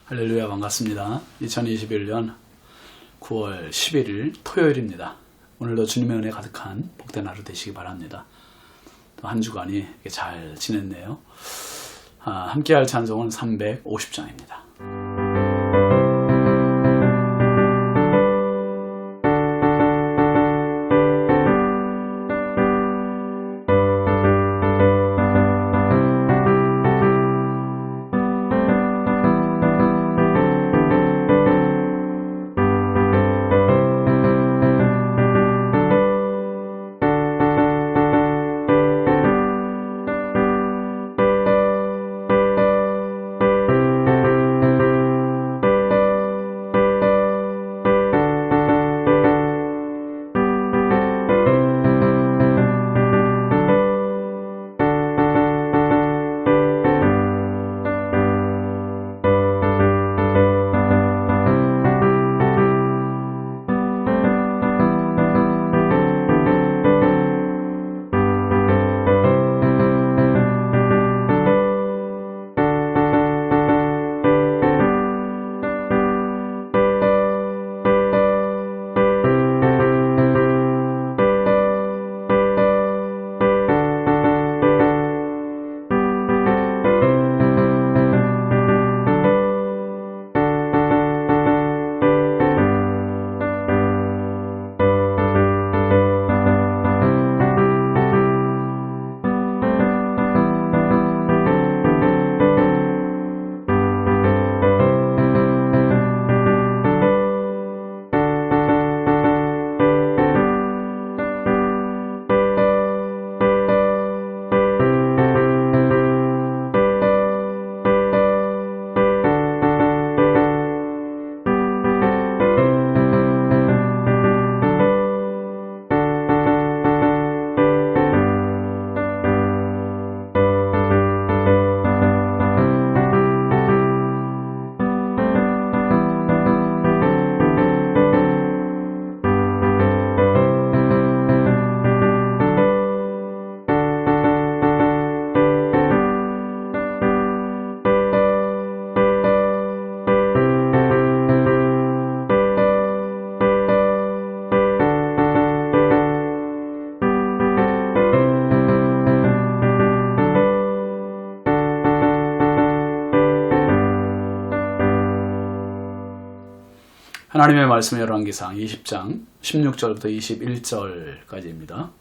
할렐루야, 반갑습니다. 2021년 9월 11일 토요일입니다. 오늘도 주님의 은혜 가득한 복된 하루 되시기 바랍니다. 또 한 주간이 잘 지냈네요. 함께할 찬송은 350장입니다. 하나님의 말씀은 열왕기상 20장 16절부터 21절까지입니다.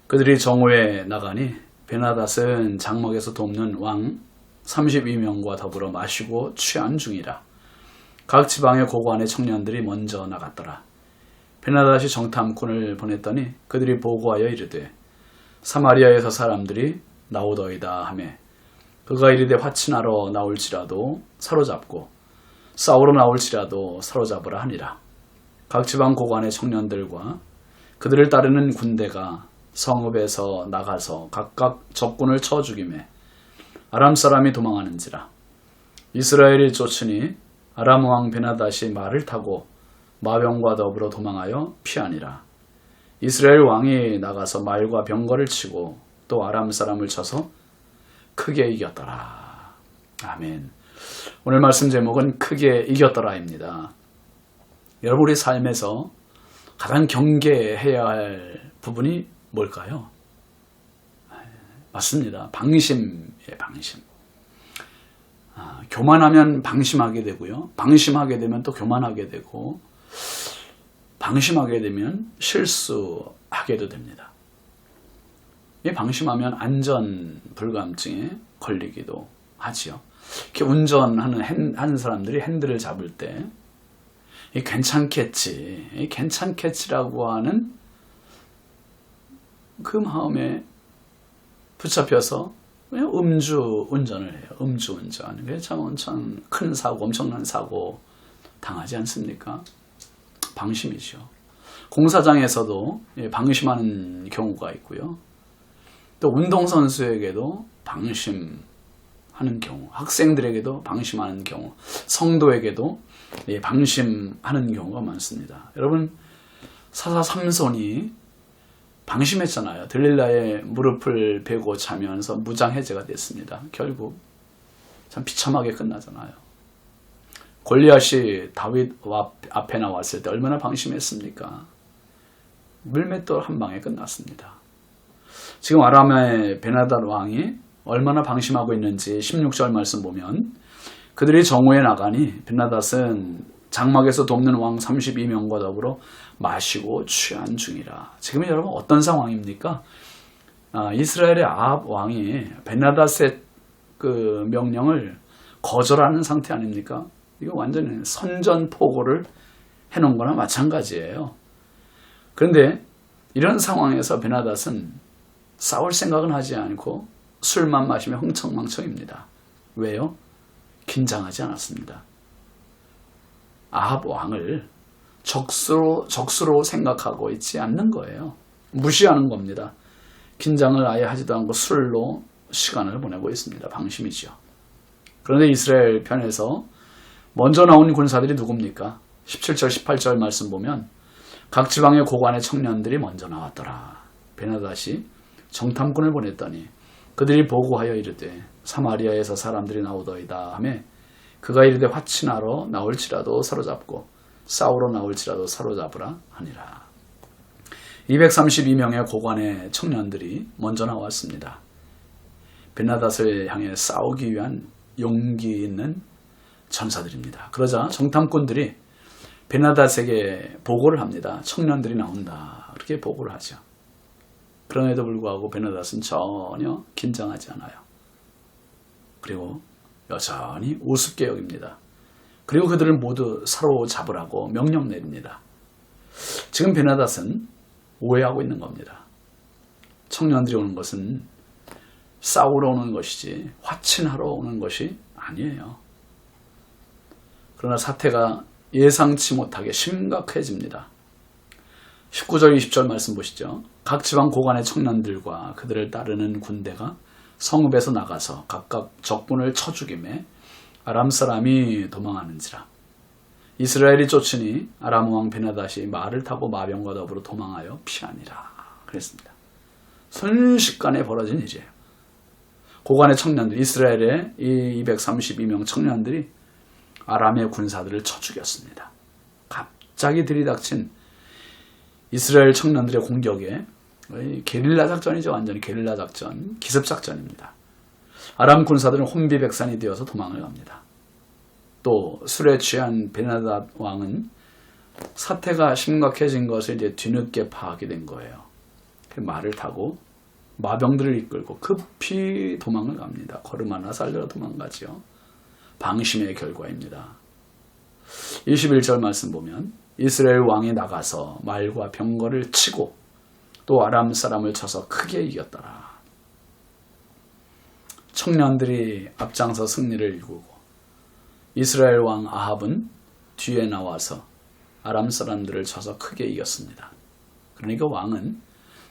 그들이 정오에 나가니 베나닷은 장막에서 돕는 왕 32명과 더불어 마시고 취한 중이라. 각 지방의 고관의 청년들이 먼저 나갔더라. 베나닷이 정탐꾼을 보냈더니 그들이 보고하여 이르되 사마리아에서 사람들이 나오더이다 하매 그가 이르되 화친하러 나올지라도 사로잡고 싸우러 나올지라도 사로잡으라 하니라. 각 지방 고관의 청년들과 그들을 따르는 군대가 성읍에서 나가서 각각 적군을 쳐 죽이매 아람 사람이 도망하는지라. 이스라엘이 쫓으니 아람 왕 베나닷이 말을 타고 마병과 더불어 도망하여 피하니라. 이스라엘 왕이 나가서 말과 병거를 치고 또 아람 사람을 쳐서 크게 이겼더라. 아멘. 오늘 말씀 제목은 크게 이겼더라입니다. 여러분, 우리 삶에서 가장 경계해야 할 부분이 뭘까요? 맞습니다. 방심이에요. 방심. 교만하면 방심하게 되고요. 방심하게 되면 또 교만하게 되고, 방심하게 되면 실수하게도 됩니다. 방심하면 안전 불감증에 걸리기도 하지요. 이렇게 운전하는 사람들이 핸들을 잡을 때 괜찮겠지라고 하는 그 마음에 붙잡혀서 음주 운전을 해요. 음주 운전. 그래서 엄청 큰 사고, 엄청난 사고 당하지 않습니까? 방심이죠. 공사장에서도 방심하는 경우가 있고요. 또 운동선수에게도 방심하는 경우, 학생들에게도 방심하는 경우, 성도에게도 방심하는 경우가 많습니다. 여러분, 사사 삼손이 방심했잖아요. 들릴라의 무릎을 베고 자면서 무장해제가 됐습니다. 결국 참 비참하게 끝나잖아요. 골리앗이 다윗 앞에 나왔을 때 얼마나 방심했습니까? 물맷돌 한 방에 끝났습니다. 지금 아람의 베나닷 왕이 얼마나 방심하고 있는지 16절 말씀 보면 그들이 정오에 나가니 베나닷은 장막에서 돕는 왕 32명과 더불어 마시고 취한 중이라. 지금 여러분 어떤 상황입니까? 이스라엘의 아합 왕이 베나닷의 그 명령을 거절하는 상태 아닙니까? 이거 완전히 선전포고를 해놓은 거나 마찬가지예요. 그런데 이런 상황에서 베나닷은 싸울 생각은 하지 않고 술만 마시며 흥청망청입니다. 왜요? 긴장하지 않았습니다. 아합 왕을 적수로 생각하고 있지 않는 거예요. 무시하는 겁니다. 긴장을 아예 하지도 않고 술로 시간을 보내고 있습니다. 방심이죠. 그런데 이스라엘 편에서 먼저 나온 군사들이 누굽니까? 17절 18절 말씀 보면 각 지방의 고관의 청년들이 먼저 나왔더라. 베나닷이 정탐꾼을 보냈더니 그들이 보고하여 이르되 사마리아에서 사람들이 나오더이다 하며 그가 이르되 화친하러 나올지라도 사로잡고 싸우러 나올지라도 사로잡으라 하니라. 232명의 고관의 청년들이 먼저 나왔습니다. 베나닷을 향해 싸우기 위한 용기 있는 전사들입니다. 그러자 정탐꾼들이 베나닷에게 보고를 합니다. 청년들이 나온다. 그렇게 보고를 하죠. 그럼에도 불구하고 베나닷은 전혀 긴장하지 않아요. 그리고 여전히 우습게 여깁니다. 그리고 그들을 모두 사로잡으라고 명령 내립니다. 지금 베나닷은 오해하고 있는 겁니다. 청년들이 오는 것은 싸우러 오는 것이지 화친하러 오는 것이 아니에요. 그러나 사태가 예상치 못하게 심각해집니다. 19절 20절 말씀 보시죠. 각 지방 고관의 청년들과 그들을 따르는 군대가 성읍에서 나가서 각각 적군을 쳐 죽이매 아람 사람이 도망하는지라. 이스라엘이 쫓으니 아람 왕 베나닷이 말을 타고 마병과 더불어 도망하여 피하니라. 그랬습니다. 순식간에 벌어진 일이에요. 고관의 청년들, 이스라엘의 이 232명 청년들이 아람의 군사들을 쳐 죽였습니다. 갑자기 들이닥친 이스라엘 청년들의 공격에 게릴라 작전이죠. 완전히 게릴라 작전, 기습 작전입니다. 아람 군사들은 혼비백산이 되어서 도망을 갑니다. 또 술에 취한 베나닷 왕은 사태가 심각해진 것을 이제 뒤늦게 파악이 된 거예요. 말을 타고 마병들을 이끌고 급히 도망을 갑니다. 걸음 하나 살려 도망가죠. 방심의 결과입니다. 21절 말씀 보면 이스라엘 왕이 나가서 말과 병거를 치고 또 아람 사람을 쳐서 크게 이겼더라. 청년들이 앞장서 승리를 이루고 이스라엘 왕 아합은 뒤에 나와서 아람 사람들을 쳐서 크게 이겼습니다. 그러니까 왕은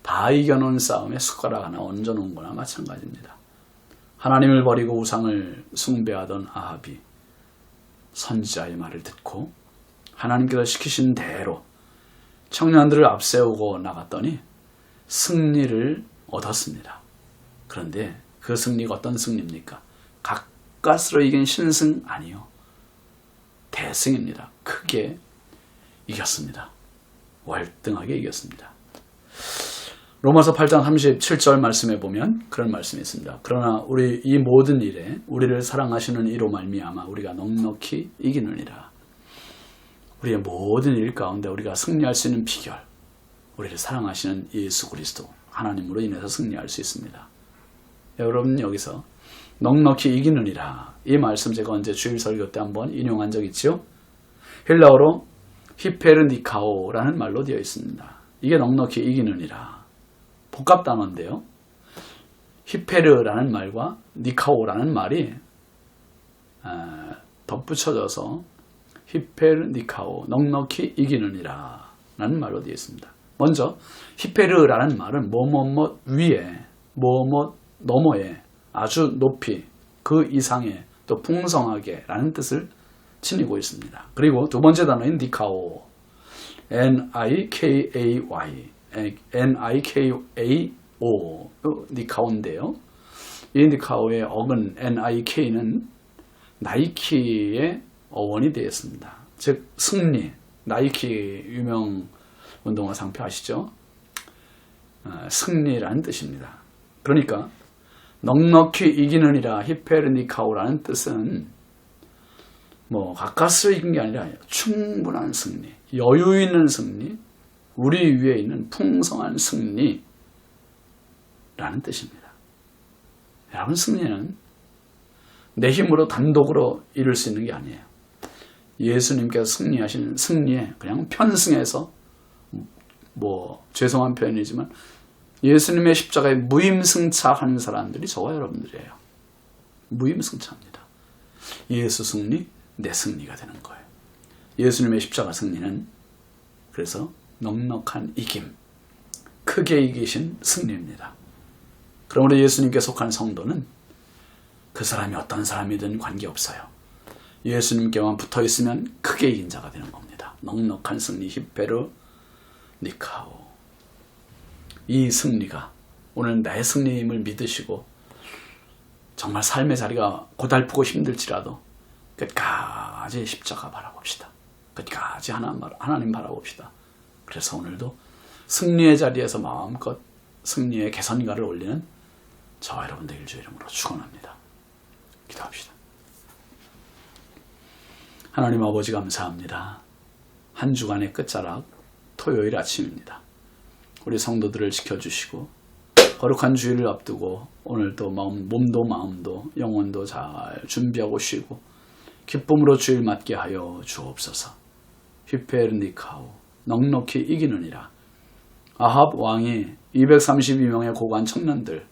다 이겨놓은 싸움에 숟가락 하나 얹어놓은 거나 마찬가지입니다. 하나님을 버리고 우상을 숭배하던 아합이 선지자의 말을 듣고 하나님께서 시키신 대로 청년들을 앞세우고 나갔더니 승리를 얻었습니다. 그런데 그 승리가 어떤 승리입니까? 가까스로 이긴 신승 아니요. 대승입니다. 크게 이겼습니다. 월등하게 이겼습니다. 로마서 8장 37절 말씀에 보면 그런 말씀이 있습니다. 그러나 우리 이 모든 일에 우리를 사랑하시는 이로 말미암아 우리가 넉넉히 이기느니라. 우리의 모든 일 가운데 우리가 승리할 수 있는 비결, 우리를 사랑하시는 예수 그리스도 하나님으로 인해서 승리할 수 있습니다. 여러분 여기서 넉넉히 이기느니라. 이 말씀 제가 언제 주일 설교 때 한번 인용한 적 있죠? 헬라어로 히페르니카오라는 말로 되어 있습니다. 이게 넉넉히 이기느니라. 복합 단어인데요. 히페르라는 말과 니카오라는 말이 덧붙여져서 히페르니카오, 넉넉히 이기느니라 라는 말로 되어 있습니다. 먼저 히페르라는 말은 뭐뭐뭐 위에, 뭐뭐 너머에, 아주 높이, 그 이상에, 또 풍성하게 라는 뜻을 지니고 있습니다. 그리고 두 번째 단어인 니카오, N-I-K-A-Y, N-I-K-A-O, 니카오인데요. 이 니카오의 어근 N-I-K는 나이키의 어원이 되었습니다. 즉 승리, 나이키 유명 운동화 상표 아시죠? 승리라는 뜻입니다. 그러니까 넉넉히 이기느니라 히페르니카오라는 뜻은 뭐 가까스로 이긴 게 아니라 충분한 승리, 여유 있는 승리, 우리 위에 있는 풍성한 승리라는 뜻입니다. 여러분, 승리는 내 힘으로 단독으로 이룰 수 있는 게 아니에요. 예수님께서 승리하신 승리에 그냥 편승해서, 뭐 죄송한 표현이지만 예수님의 십자가에 무임승차하는 사람들이 저와 여러분들이에요. 무임승차합니다. 예수 승리, 내 승리가 되는 거예요. 예수님의 십자가 승리는 그래서 넉넉한 이김, 크게 이기신 승리입니다. 그러므로 예수님께 속한 성도는 그 사람이 어떤 사람이든 관계없어요. 예수님께만 붙어있으면 크게 이긴 자가 되는 겁니다. 넉넉한 승리, 히페르 니카오. 이 승리가 오늘 나의 승리임을 믿으시고 정말 삶의 자리가 고달프고 힘들지라도 끝까지 십자가 바라봅시다. 끝까지 하나님 바라봅시다. 그래서 오늘도 승리의 자리에서 마음껏 승리의 개선가를 올리는 저와 여러분들 주 이름으로 축원합니다. 기도합시다. 하나님 아버지 감사합니다. 한 주간의 끝자락 토요일 아침입니다. 우리 성도들을 지켜주시고 거룩한 주일을 앞두고 오늘도 몸도 마음도 영혼도 잘 준비하고 쉬고 기쁨으로 주일 맞게 하여 주옵소서. 히페르니카오 넉넉히 이기느니라. 아합 왕이 232명의 고관 청년들,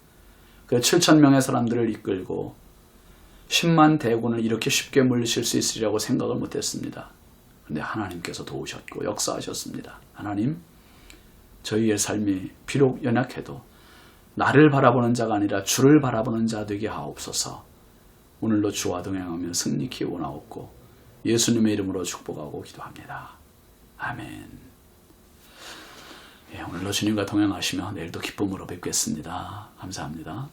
그 7,000명의 사람들을 이끌고 10만 대군을 이렇게 쉽게 물리칠 수 있으리라고 생각을 못했습니다. 그런데 하나님께서 도우셨고 역사하셨습니다. 하나님, 저희의 삶이 비록 연약해도 나를 바라보는 자가 아니라 주를 바라보는 자 되게 하옵소서. 오늘도 주와 동행하며 승리케 원하옵고 예수님의 이름으로 축복하고 기도합니다. 아멘. 오늘도 주님과 동행하시며 내일도 기쁨으로 뵙겠습니다. 감사합니다.